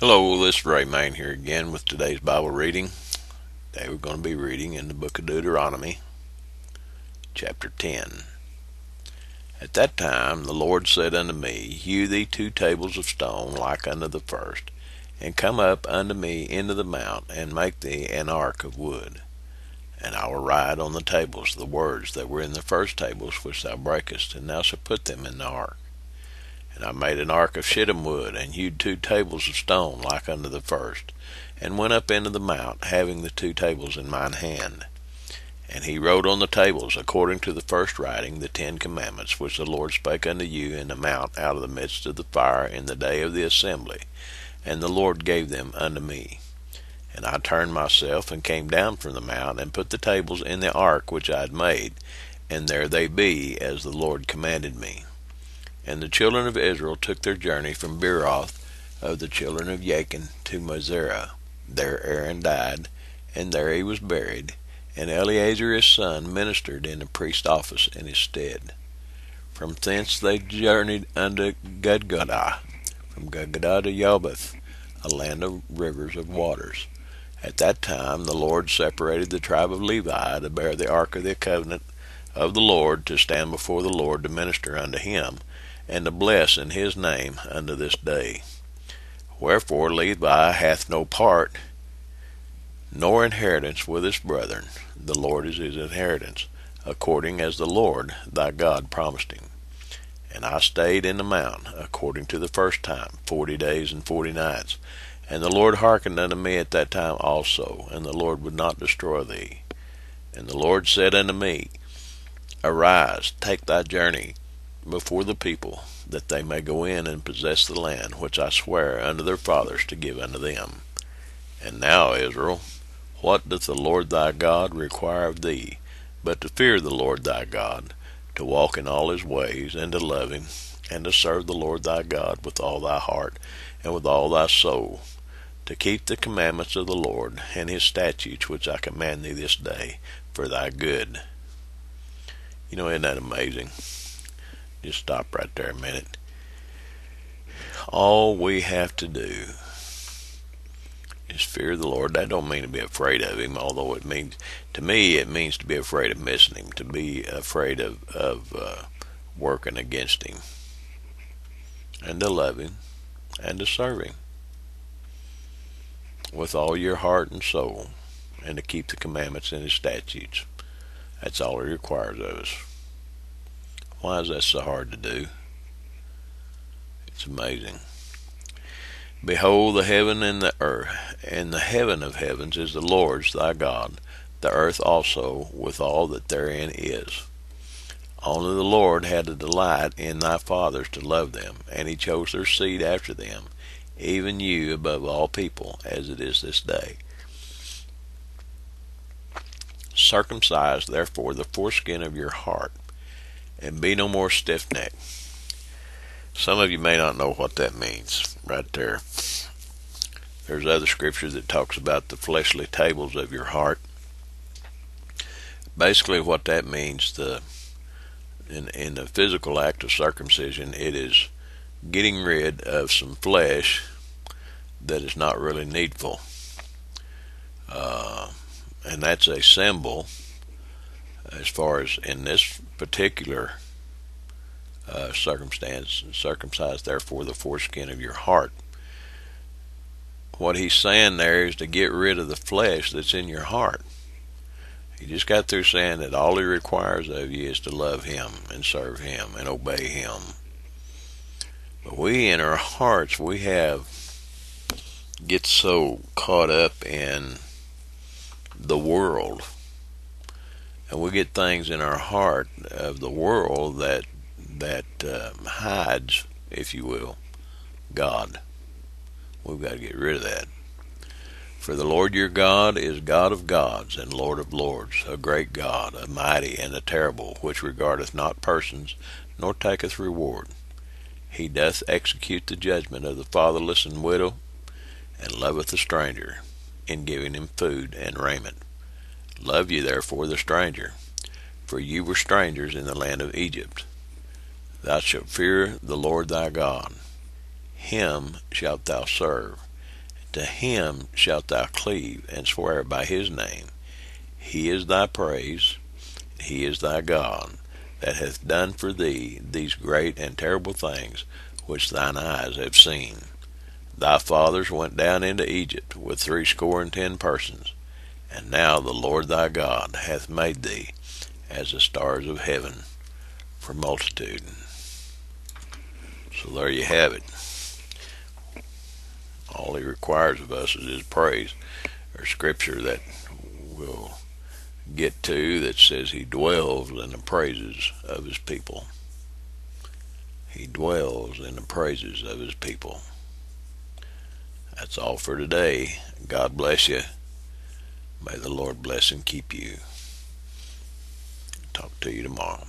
Hello, this is Ray Main here again with today's Bible reading. Today we're going to be reading in the book of Deuteronomy, chapter 10. At that time the Lord said unto me, Hew thee 2 tables of stone like unto the first, and come up unto me into the mount, and make thee an ark of wood. And I will write on the tables the words that were in the first tables which thou breakest, and thou shalt put them in the ark. And I made an ark of shittim wood, and hewed 2 tables of stone like unto the first, and went up into the mount, having the 2 tables in mine hand. And he wrote on the tables, according to the first writing, the 10 commandments, which the Lord spake unto you in the mount out of the midst of the fire in the day of the assembly. And the Lord gave them unto me. And I turned myself, and came down from the mount, and put the tables in the ark which I had made, and there they be, as the Lord commanded me. And the children of Israel took their journey from Beeroth of the children of Jachin to Mizerah. There Aaron died, and there he was buried, and Eleazar his son ministered in the priest's office in his stead. From thence they journeyed unto Gudgodah, from Gudgodah to Jobeth, a land of rivers of waters. At that time the Lord separated the tribe of Levi to bear the ark of the covenant of the Lord, to stand before the Lord to minister unto him, and to bless in his name unto this day. Wherefore Levi hath no part nor inheritance with his brethren. The Lord is his inheritance, according as the Lord thy God promised him. And I stayed in the mount, according to the first time, 40 days and 40 nights. And the Lord hearkened unto me at that time also, and the Lord would not destroy thee. And the Lord said unto me, Arise, take thy journey before the people, that they may go in and possess the land which I swear unto their fathers to give unto them. And now, Israel, what doth the Lord thy God require of thee, but to fear the Lord thy God, to walk in all his ways, and to love him, and to serve the Lord thy God with all thy heart, and with all thy soul, to keep the commandments of the Lord, and his statutes which I command thee this day, for thy good. Isn't that amazing? Just stop right there a minute. All we have to do is fear the Lord. That don't mean to be afraid of him, although it means to be afraid of missing him, to be afraid of working against him, and to love him, and to serve him with all your heart and soul, and to keep the commandments and his statutes. That's all he requires of us. Why is that so hard to do? It's amazing. Behold, the heaven and the earth, and the heaven of heavens is the Lord's thy God, the earth also with all that therein is. Only the Lord had a delight in thy fathers to love them, and he chose their seed after them, even you above all people, as it is this day. Circumcise therefore the foreskin of your heart, and be no more stiff-necked. Some of you may not know what that means right there. There's other scripture that talks about the fleshly tables of your heart. Basically what that means, in the physical act of circumcision, it is getting rid of some flesh that is not really needful. And that's a symbol, as far as in this particular circumstance, circumcise therefore the foreskin of your heart. What he's saying there is to get rid of the flesh that's in your heart. He just got through saying that all he requires of you is to love him and serve him and obey him. But we, in our hearts, get so caught up in the world, and we get things in our heart of the world that hides, if you will, God. We've got to get rid of that. For the Lord your God is God of gods and Lord of lords, a great God, a mighty and a terrible, which regardeth not persons, nor taketh reward. He doth execute the judgment of the fatherless and widow, and loveth the stranger, in giving him food and raiment. Love ye therefore the stranger, for ye were strangers in the land of Egypt. Thou shalt fear the Lord thy God. Him shalt thou serve, To him shalt thou cleave, and swear by his name. He is thy praise, he is thy God, that hath done for thee these great and terrible things which thine eyes have seen. Thy fathers went down into Egypt with 60 persons, and now the Lord thy God hath made thee as the stars of heaven for multitude. So there you have it. All he requires of us is his praise. There's scripture that we'll get to that says he dwells in the praises of his people. He dwells in the praises of his people. That's all for today. God bless you. May the Lord bless and keep you. Talk to you tomorrow.